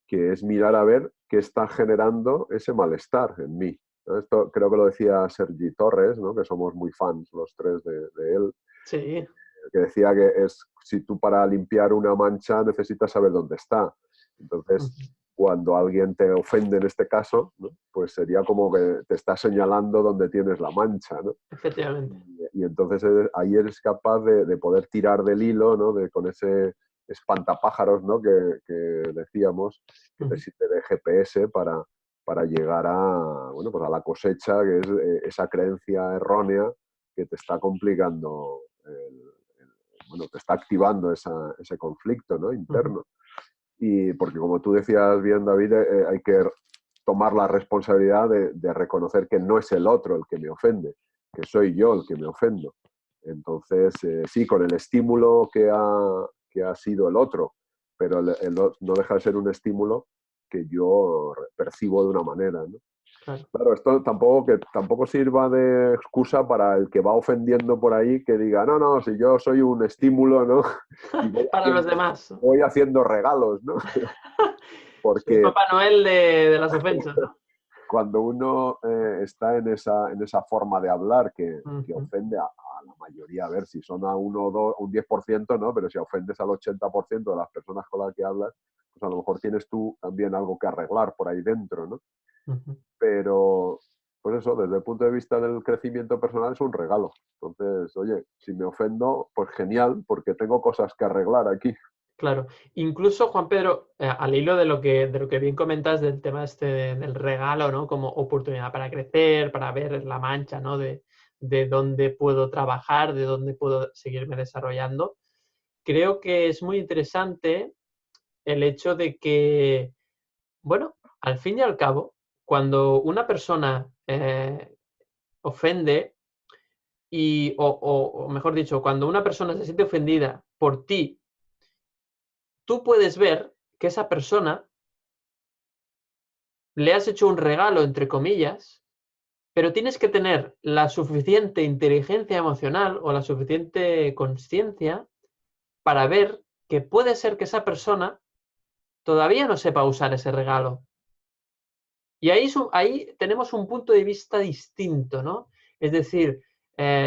que es mirar a ver qué está generando ese malestar en mí, ¿no? Esto creo que lo decía Sergi Torres, ¿no? Que somos muy fans los tres de él, Sí. que decía que es si tú para limpiar una mancha necesitas saber dónde está. Entonces, cuando alguien te ofende en este caso, ¿no? Pues sería como que te está señalando donde tienes la mancha, ¿no? Efectivamente. Y entonces ahí eres capaz de poder tirar del hilo, ¿no? Con ese espantapájaros, ¿no? que decíamos, que te sirve de GPS para llegar bueno, pues a la cosecha, que es esa creencia errónea que te está complicando, bueno, te está activando ese conflicto, ¿no? Interno. Y porque como tú decías bien, David, hay que tomar la responsabilidad de reconocer que no es el otro el que me ofende, que soy yo el que me ofendo. Entonces, sí, con el estímulo que ha sido el otro, pero no deja de ser un estímulo que yo percibo de una manera, ¿no? Claro, esto tampoco sirva de excusa para el que va ofendiendo por ahí, que diga, no, si yo soy un estímulo, ¿no? Y para los demás. Voy haciendo regalos, ¿no? Soy Papá Noel de las ofensas, ¿no? Cuando uno está en esa forma de hablar que ofende a la mayoría, a ver, si son a 1 o 2, un 10%, ¿no? Pero si ofendes al 80% de las personas con las que hablas, pues a lo mejor tienes tú también algo que arreglar por ahí dentro, ¿no? Pero, pues eso, desde el punto de vista del crecimiento personal es un regalo. Entonces, oye, si me ofendo, pues genial, porque tengo cosas que arreglar aquí. Claro. Incluso, Juan Pedro, al hilo de lo que bien comentas del tema del regalo, ¿no? Como oportunidad para crecer, para ver la mancha, ¿no? De dónde puedo trabajar, de dónde puedo seguirme desarrollando. Creo que es muy interesante el hecho de que, bueno, al fin y al cabo, cuando una persona ofende, o mejor dicho, cuando una persona se siente ofendida por ti, tú puedes ver que esa persona le has hecho un regalo, entre comillas, pero tienes que tener la suficiente inteligencia emocional o la suficiente consciencia para ver que puede ser que esa persona todavía no sepa usar ese regalo. Y ahí tenemos un punto de vista distinto, ¿no? Es decir,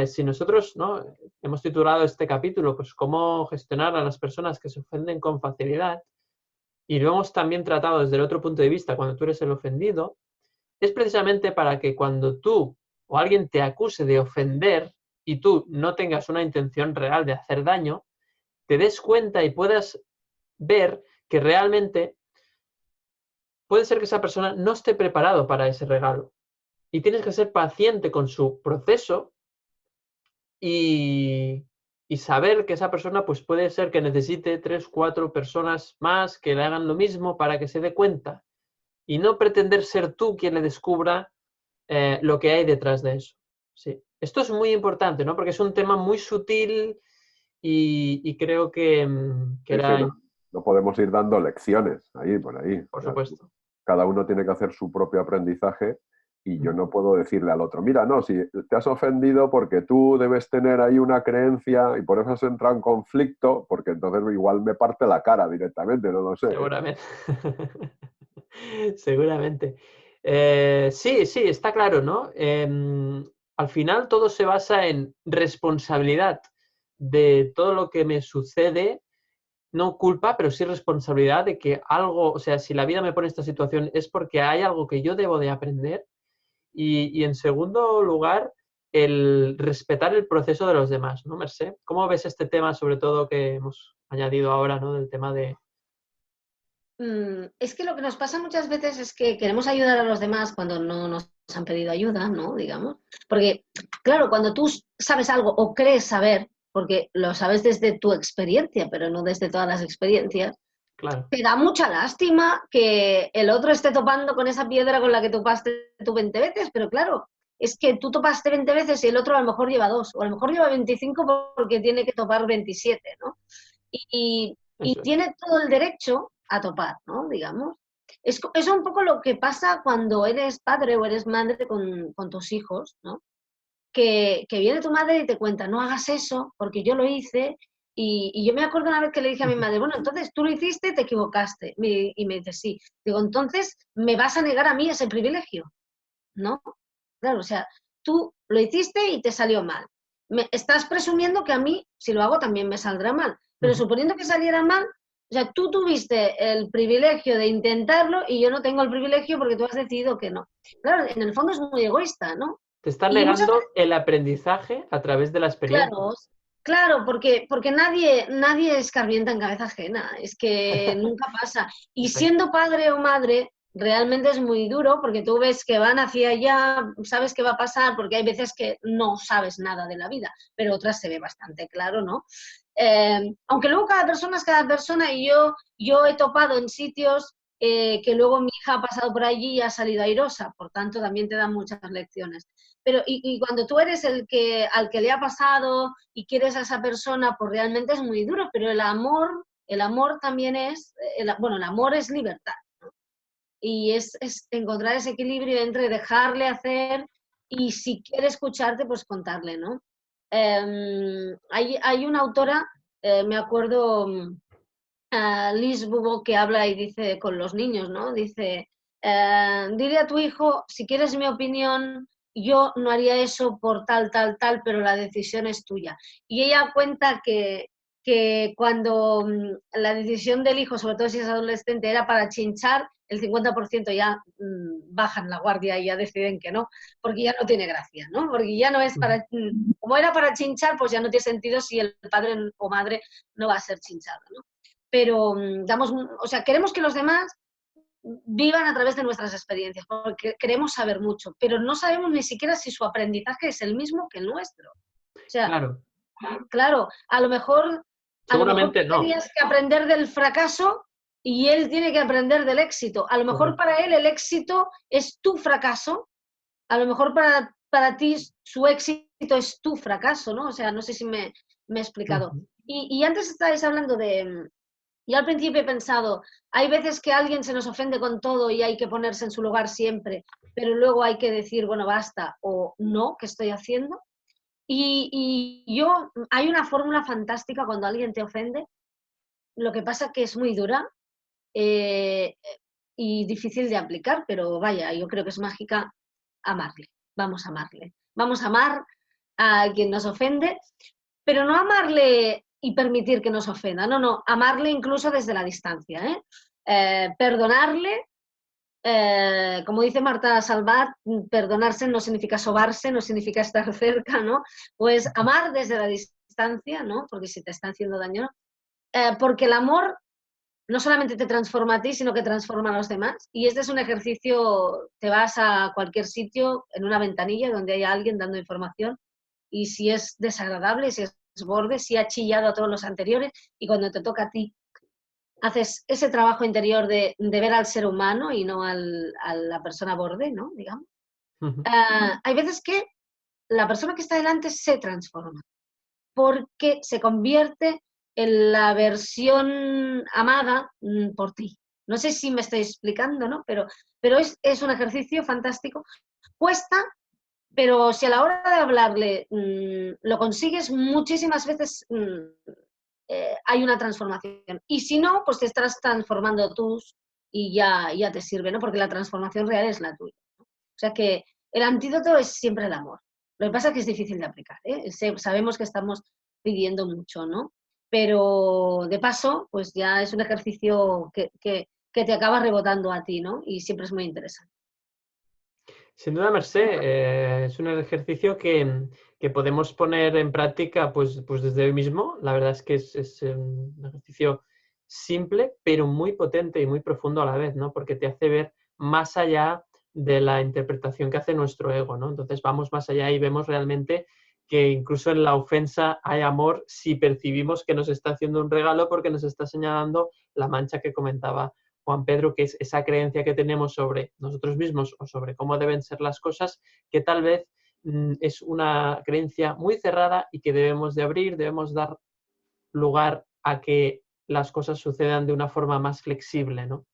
si nosotros, ¿no? Hemos titulado este capítulo, pues, cómo gestionar a las personas que se ofenden con facilidad, y lo hemos también tratado desde el otro punto de vista, cuando tú eres el ofendido, es precisamente para que cuando tú o alguien te acuse de ofender y tú no tengas una intención real de hacer daño, te des cuenta y puedas ver que realmente puede ser que esa persona no esté preparado para ese regalo. Y tienes que ser paciente con su proceso y saber que esa persona pues puede ser que necesite 3, 4 personas más que le hagan lo mismo para que se dé cuenta. Y no pretender ser tú quien le descubra lo que hay detrás de eso. Sí. Esto es muy importante, ¿no? Porque es un tema muy sutil y creo que era... No podemos ir dando lecciones ahí, por ahí. Por supuesto. Cada uno tiene que hacer su propio aprendizaje y yo no puedo decirle al otro, mira, no, si te has ofendido porque tú debes tener ahí una creencia y por eso has entrado en conflicto, porque entonces igual me parte la cara directamente, no lo sé. Seguramente. Seguramente. Sí, está claro, ¿no? Al final todo se basa en responsabilidad de todo lo que me sucede, no culpa, pero sí responsabilidad de que algo, o sea, si la vida me pone en esta situación es porque hay algo que yo debo de aprender. Y en segundo lugar, el respetar el proceso de los demás, ¿no, Mercé? ¿Cómo ves este tema, sobre todo, que hemos añadido ahora, ¿no? Del tema de... Es que lo que nos pasa muchas veces es que queremos ayudar a los demás cuando no nos han pedido ayuda, ¿no? Digamos. Porque, claro, cuando tú sabes algo o crees saber, porque lo sabes desde tu experiencia, pero no desde todas las experiencias, Claro. te da mucha lástima que el otro esté topando con esa piedra con la que topaste tú 20 veces, pero claro, es que tú topaste 20 veces y el otro a lo mejor lleva 2, o a lo mejor lleva 25 porque tiene que topar 27, ¿no? Y tiene todo el derecho a topar, ¿no? Digamos. Es un poco lo que pasa cuando eres padre o eres madre con tus hijos, ¿no? Que viene tu madre y te cuenta, no hagas eso porque yo lo hice. Y yo me acuerdo una vez que le dije a mi madre, bueno, entonces tú lo hiciste, te equivocaste. Y me dice, sí. Digo, entonces me vas a negar a mí ese privilegio, ¿no? Claro, o sea, tú lo hiciste y te salió mal. Me estás presumiendo que a mí, si lo hago, también me saldrá mal. Pero suponiendo que saliera mal, O sea, tú tuviste el privilegio de intentarlo y yo no tengo el privilegio porque tú has decidido que no. Claro, en el fondo es muy egoísta, ¿no? Te están Y muchas negando el aprendizaje a través de la experiencia. Claro, claro, porque nadie escarmienta en cabeza ajena, es que nunca pasa. Y Exacto. siendo padre o madre, realmente es muy duro porque tú ves que van hacia allá, sabes qué va a pasar, porque hay veces que no sabes nada de la vida, pero otras se ve bastante claro, ¿no? Aunque luego cada persona es cada persona y yo he topado en sitios que luego mi hija ha pasado por allí y ha salido airosa, por tanto también te dan muchas lecciones. Pero y cuando tú eres al que le ha pasado y quieres a esa persona, pues realmente es muy duro, pero el amor también es, bueno, el amor es libertad, ¿no? Y es encontrar ese equilibrio entre dejarle hacer y si quiere escucharte, pues contarle, ¿no? Hay una autora, me acuerdo, Liz Bourbeau, que habla y dice con los niños, ¿no? Dice, dile a tu hijo, si quieres mi opinión, yo no haría eso por tal, tal, tal, pero la decisión es tuya. Y ella cuenta que cuando la decisión del hijo, sobre todo si es adolescente, era para chinchar, el 50% ya bajan la guardia y ya deciden que no, porque ya no tiene gracia, ¿no? Porque ya no es para, como era para chinchar, pues ya no tiene sentido si el padre o madre no va a ser chinchado, ¿no? Pero o sea, queremos que los demás vivan a través de nuestras experiencias, porque queremos saber mucho, pero no sabemos ni siquiera si su aprendizaje es el mismo que el nuestro. O sea, Claro, claro, a lo mejor tú seguramente no. tenías que aprender del fracaso y él tiene que aprender del éxito. A lo mejor Correcto. para él el éxito es tu fracaso, a lo mejor para ti su éxito es tu fracaso, ¿no? O sea, no sé si me he explicado. Ujú. Y antes estabais hablando de, yo al principio he pensado, hay veces que alguien se nos ofende con todo y hay que ponerse en su lugar siempre, pero luego hay que decir, bueno, basta, o no, ¿qué estoy haciendo? Hay una fórmula fantástica cuando alguien te ofende, lo que pasa que es muy dura eh, y difícil de aplicar, pero vaya, yo creo que es mágica, amarle, vamos a amarle. Vamos a amar a quien nos ofende, pero no amarle y permitir que nos ofenda, no, amarle incluso desde la distancia, ¿eh? Perdonarle, como dice Marta Salvat, perdonarse no significa sobarse, no significa estar cerca, ¿no? Pues amar desde la distancia, ¿no? Porque si te está haciendo daño, porque el amor no solamente te transforma a ti, sino que transforma a los demás. Y este es un ejercicio, te vas a cualquier sitio en una ventanilla donde haya alguien dando información y si es desagradable, si es borde, si ha chillado a todos los anteriores y cuando te toca a ti haces ese trabajo interior de ver al ser humano y no a la persona borde, ¿no? Digamos. Ujú. Hay veces que la persona que está delante se transforma porque se convierte en la versión amada por ti. No sé si me estoy explicando, ¿no? Pero es un ejercicio fantástico. Cuesta, pero si a la hora de hablarle lo consigues, muchísimas veces hay una transformación. Y si no, pues te estás transformando tú y ya te sirve, ¿no? Porque la transformación real es la tuya, ¿no? O sea que el antídoto es siempre el amor. Lo que pasa es que es difícil de aplicar, ¿eh? Sabemos que estamos pidiendo mucho, ¿no? Pero de paso, pues ya es un ejercicio que te acaba rebotando a ti, ¿no? Y siempre es muy interesante. Sin duda, Mercé, es un ejercicio que podemos poner en práctica pues desde hoy mismo. La verdad es que es un ejercicio simple, pero muy potente y muy profundo a la vez, ¿no? Porque te hace ver más allá de la interpretación que hace nuestro ego, ¿no? Entonces vamos más allá y vemos realmente que incluso en la ofensa hay amor si percibimos que nos está haciendo un regalo porque nos está señalando la mancha que comentaba Juan Pedro, que es esa creencia que tenemos sobre nosotros mismos o sobre cómo deben ser las cosas, que tal vez es una creencia muy cerrada y que debemos de abrir, debemos dar lugar a que las cosas sucedan de una forma más flexible, ¿no?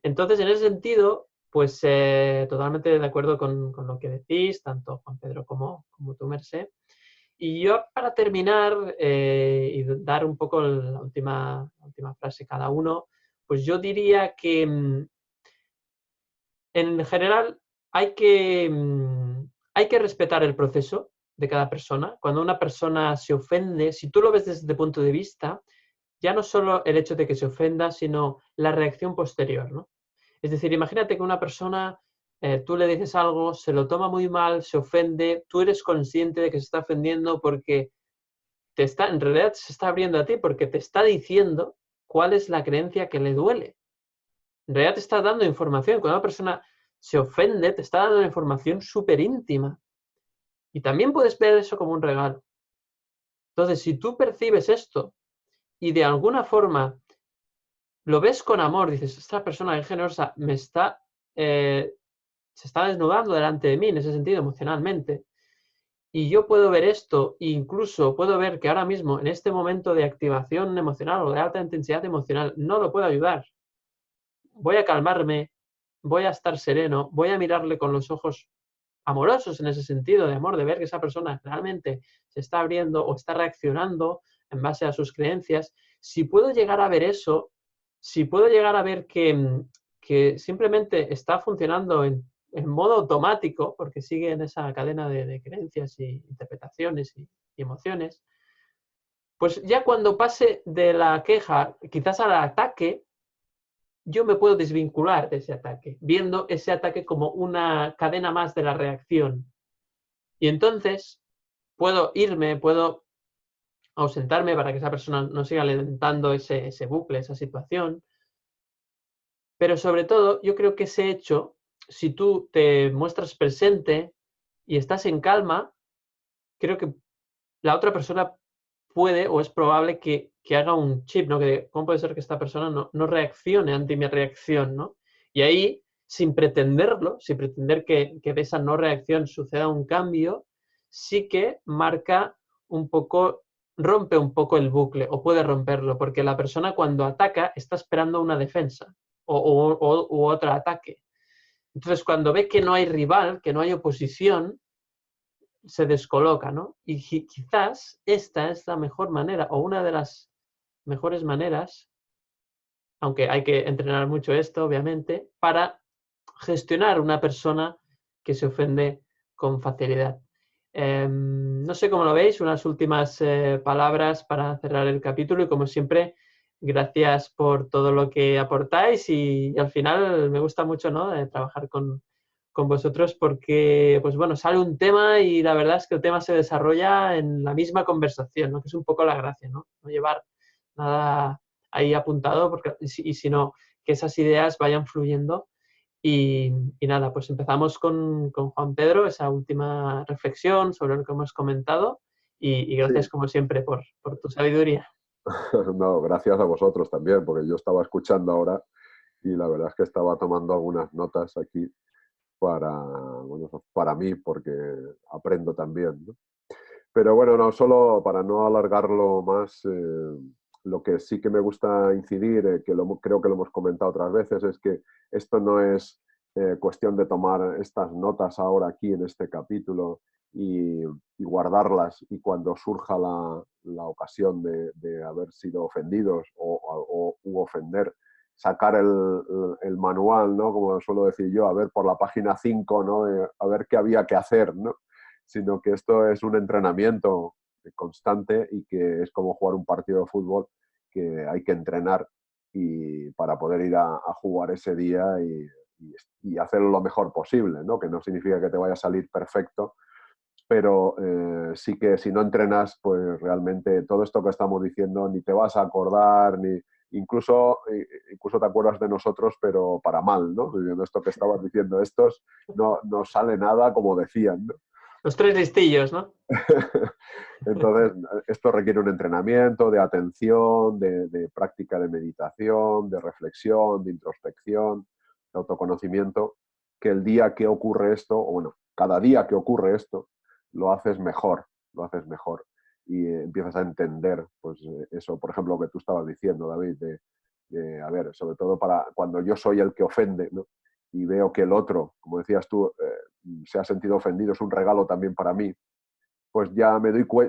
Entonces, en ese sentido, pues totalmente de acuerdo con lo que decís, tanto Juan Pedro como tú, Mercé. Y yo, para terminar y dar un poco la última frase cada uno, pues yo diría que en general hay que respetar el proceso de cada persona. Cuando una persona se ofende, si tú lo ves desde este punto de vista, ya no solo el hecho de que se ofenda, sino la reacción posterior, ¿no? Es decir, imagínate que una persona, tú le dices algo, se lo toma muy mal, se ofende, tú eres consciente de que se está ofendiendo porque en realidad se está abriendo a ti porque te está diciendo cuál es la creencia que le duele. En realidad te está dando información. Cuando una persona se ofende, te está dando una información súper íntima. Y también puedes ver eso como un regalo. Entonces, si tú percibes esto y de alguna forma lo ves con amor, dices, esta persona es generosa, se está desnudando delante de mí en ese sentido emocionalmente, y yo puedo ver esto, e incluso puedo ver que ahora mismo, en este momento de activación emocional o de alta intensidad emocional, no lo puedo ayudar. Voy a calmarme, voy a estar sereno, voy a mirarle con los ojos amorosos en ese sentido, de amor, de ver que esa persona realmente se está abriendo o está reaccionando en base a sus creencias. Si puedo llegar a ver eso, si puedo llegar a ver que simplemente está funcionando en modo automático, porque sigue en esa cadena de creencias y interpretaciones y emociones, pues ya cuando pase de la queja quizás al ataque, yo me puedo desvincular de ese ataque, viendo ese ataque como una cadena más de la reacción. Y entonces puedo irme, puedo ausentarme para que esa persona no siga alimentando ese bucle, esa situación. Pero sobre todo, yo creo que ese hecho, si tú te muestras presente y estás en calma, creo que la otra persona puede o es probable que haga un chip, ¿no? Que, ¿cómo puede ser que esta persona no reaccione ante mi reacción, ¿no? Y ahí, sin pretenderlo, sin pretender que de esa no reacción suceda un cambio, sí que marca un poco, rompe un poco el bucle o puede romperlo, porque la persona cuando ataca está esperando una defensa u otro ataque. Entonces, cuando ve que no hay rival, que no hay oposición, se descoloca, ¿no? Y quizás esta es la mejor manera o una de las mejores maneras, aunque hay que entrenar mucho esto, obviamente, para gestionar una persona que se ofende con facilidad. No sé cómo lo veis, unas últimas palabras para cerrar el capítulo y como siempre, gracias por todo lo que aportáis y al final me gusta mucho, ¿no? Trabajar con vosotros porque, pues bueno, sale un tema y la verdad es que el tema se desarrolla en la misma conversación, ¿no? Que es un poco la gracia, ¿no? No llevar nada ahí apuntado porque, sino que esas ideas vayan fluyendo y nada, pues empezamos con Juan Pedro, esa última reflexión sobre lo que hemos comentado y gracias Sí. como siempre por tu sabiduría. No, gracias a vosotros también, porque yo estaba escuchando ahora y la verdad es que estaba tomando algunas notas aquí para, bueno, para mí, porque aprendo también, ¿no? Pero bueno, no solo para no alargarlo más, lo que sí que me gusta incidir, creo que lo hemos comentado otras veces, es que esto no es cuestión de tomar estas notas ahora aquí en este capítulo y guardarlas y cuando surja la ocasión de haber sido ofendidos u ofender, sacar el manual, ¿no? Como suelo decir yo, a ver por la página 5, ¿no? A ver qué había que hacer, ¿no? Sino que esto es un entrenamiento constante y que es como jugar un partido de fútbol que hay que entrenar y para poder ir a jugar ese día y hacerlo lo mejor posible, ¿no? Que no significa que te vaya a salir perfecto, pero sí que si no entrenas, pues realmente todo esto que estamos diciendo ni te vas a acordar, ni incluso te acuerdas de nosotros, pero para mal, ¿no? Viendo esto que estabas diciendo, estos no sale nada como decían, ¿no? Los tres listillos, ¿no? Entonces, esto requiere un entrenamiento de atención, de práctica de meditación, de reflexión, de introspección, de autoconocimiento, que el día que ocurre esto, o bueno, cada día que ocurre esto, lo haces mejor y empiezas a entender, pues eso, por ejemplo, lo que tú estabas diciendo, David, a ver, sobre todo para cuando yo soy el que ofende, ¿no? Y veo que el otro, como decías tú, se ha sentido ofendido, es un regalo también para mí, pues ya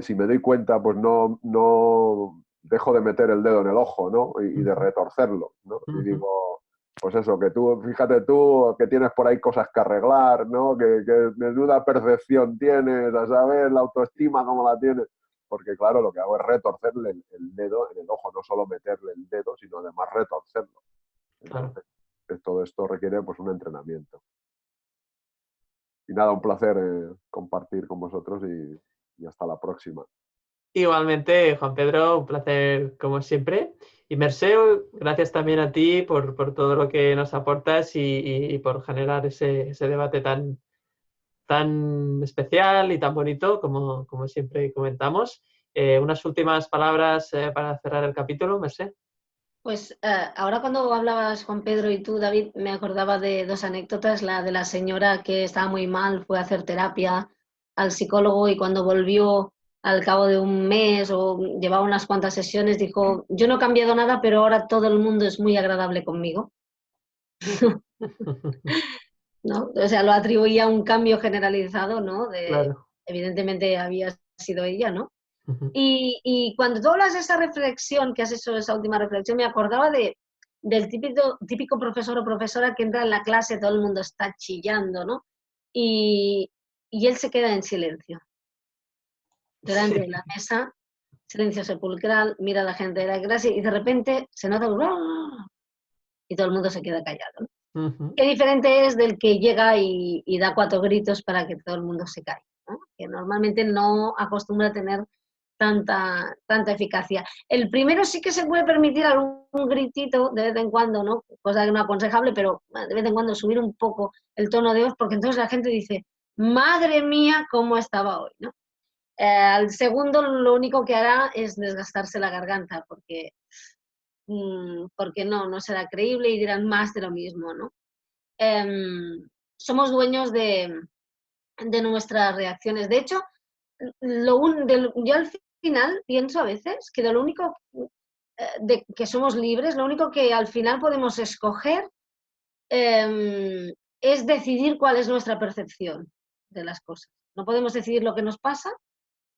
si me doy cuenta, pues no dejo de meter el dedo en el ojo, ¿no? Y de retorcerlo, ¿no? Y digo, pues eso, que tú, fíjate tú, que tienes por ahí cosas que arreglar, ¿no? Que menuda percepción tienes, a saber, la autoestima cómo la tienes. porque claro, lo que hago es retorcerle el dedo en el ojo, no solo meterle el dedo, sino además retorcerlo. Claro. Entonces, todo esto requiere pues un entrenamiento. Y nada, un placer compartir con vosotros y hasta la próxima. Igualmente, Juan Pedro, un placer como siempre. Y Mercè, gracias también a ti por todo lo que nos aportas y por generar ese debate tan especial y tan bonito como siempre comentamos. Unas últimas palabras para cerrar el capítulo, Mercè. Pues ahora cuando hablabas Juan Pedro y tú, David, me acordaba de dos anécdotas, la de la señora que estaba muy mal, fue a hacer terapia al psicólogo y cuando volvió al cabo de un mes o llevaba unas cuantas sesiones, dijo, yo no he cambiado nada, pero ahora todo el mundo es muy agradable conmigo, ¿no? O sea, lo atribuía a un cambio generalizado, ¿no? Claro. Evidentemente había sido ella, ¿no? Y cuando tú hablas de esa reflexión, que has hecho esa última reflexión, me acordaba del típico profesor o profesora que entra en la clase, todo el mundo está chillando, ¿no? Y, y él se queda en silencio. Delante de la mesa, silencio sepulcral, mira a la gente de la clase y de repente se nota y todo el mundo se queda callado, ¿no? Qué diferente es del que llega y da 4 gritos para que todo el mundo se calle, ¿no? Que normalmente no acostumbra a tener tanta eficacia. El primero sí que se puede permitir algún gritito de vez en cuando, ¿no? Cosa que no aconsejable, pero de vez en cuando subir un poco el tono de voz, porque entonces la gente dice, madre mía, cómo estaba hoy, ¿no? Al segundo lo único que hará es desgastarse la garganta, porque no será creíble y dirán más de lo mismo, ¿no? Somos dueños de nuestras reacciones. De hecho, yo al final pienso a veces que de lo único de que somos libres, lo único que al final podemos escoger es decidir cuál es nuestra percepción de las cosas. No podemos decidir lo que nos pasa,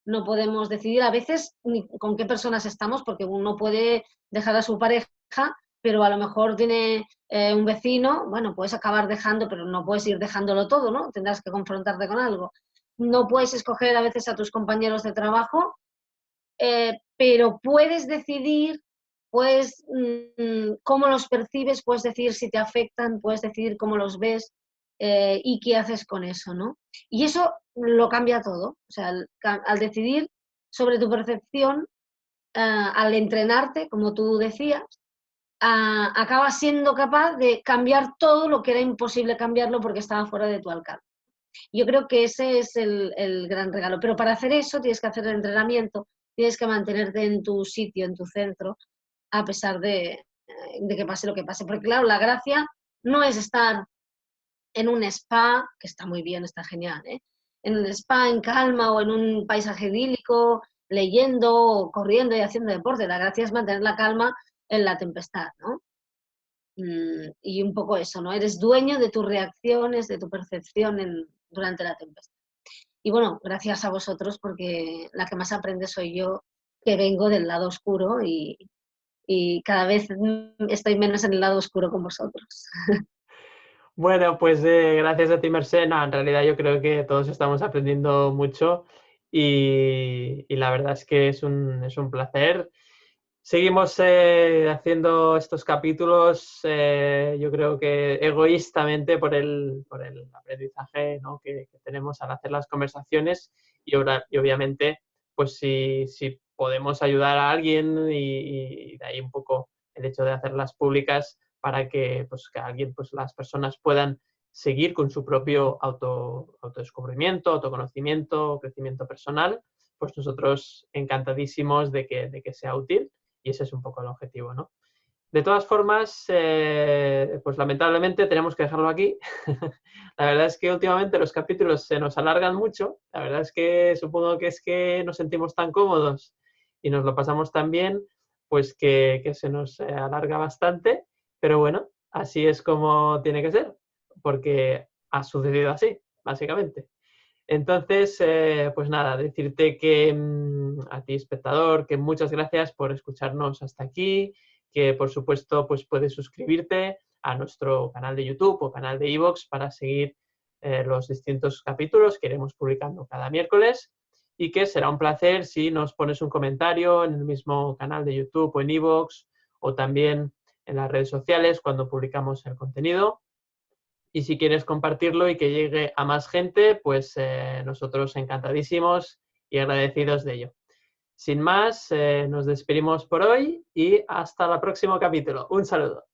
no podemos decidir a veces ni con qué personas estamos, porque uno puede dejar a su pareja, pero a lo mejor tiene un vecino, bueno, puedes acabar dejando, pero no puedes ir dejándolo todo, ¿no? Tendrás que confrontarte con algo. No puedes escoger a veces a tus compañeros de trabajo, pero puedes decidir, cómo los percibes, puedes decidir si te afectan, puedes decidir cómo los ves y qué haces con eso, ¿no? Y eso lo cambia todo. O sea, al decidir sobre tu percepción, al entrenarte, como tú decías, acabas siendo capaz de cambiar todo lo que era imposible cambiarlo porque estaba fuera de tu alcance. Yo creo que ese es el gran regalo. Pero para hacer eso tienes que hacer el entrenamiento, tienes que mantenerte en tu sitio, en tu centro, a pesar de que pase lo que pase. Porque claro, la gracia no es estar en un spa, que está muy bien, está genial, ¿eh? En un spa en calma o en un paisaje idílico, leyendo o corriendo y haciendo deporte. La gracia es mantener la calma en la tempestad, ¿no? Y un poco eso, ¿no? Eres dueño de tus reacciones, de tu percepción durante la tempestad. Y bueno, gracias a vosotros porque la que más aprende soy yo, que vengo del lado oscuro y cada vez estoy menos en el lado oscuro con vosotros. Bueno, pues gracias a ti, Mercè. No, en realidad yo creo que todos estamos aprendiendo mucho y la verdad es que es un placer. Seguimos haciendo estos capítulos, yo creo que egoístamente por el aprendizaje, ¿no? que tenemos al hacer las conversaciones y obviamente, pues si podemos ayudar a alguien y de ahí un poco el hecho de hacerlas públicas para que, pues, que alguien, pues las personas puedan seguir con su propio autodescubrimiento, autoconocimiento, crecimiento personal, pues nosotros encantadísimos de que sea útil. Y ese es un poco el objetivo, ¿no? De todas formas, pues lamentablemente tenemos que dejarlo aquí. La verdad es que últimamente los capítulos se nos alargan mucho. La verdad es que supongo que es que nos sentimos tan cómodos y nos lo pasamos tan bien, pues que se nos alarga bastante. Pero bueno, así es como tiene que ser, porque ha sucedido así, básicamente. Entonces, pues nada, decirte que a ti, espectador, que muchas gracias por escucharnos hasta aquí, que por supuesto pues puedes suscribirte a nuestro canal de YouTube o canal de iVoox para seguir los distintos capítulos que iremos publicando cada miércoles. y que será un placer si nos pones un comentario en el mismo canal de YouTube o en iVoox o también en las redes sociales cuando publicamos el contenido. Y si quieres compartirlo y que llegue a más gente, pues nosotros encantadísimos y agradecidos de ello. Sin más, nos despedimos por hoy y hasta el próximo capítulo. Un saludo.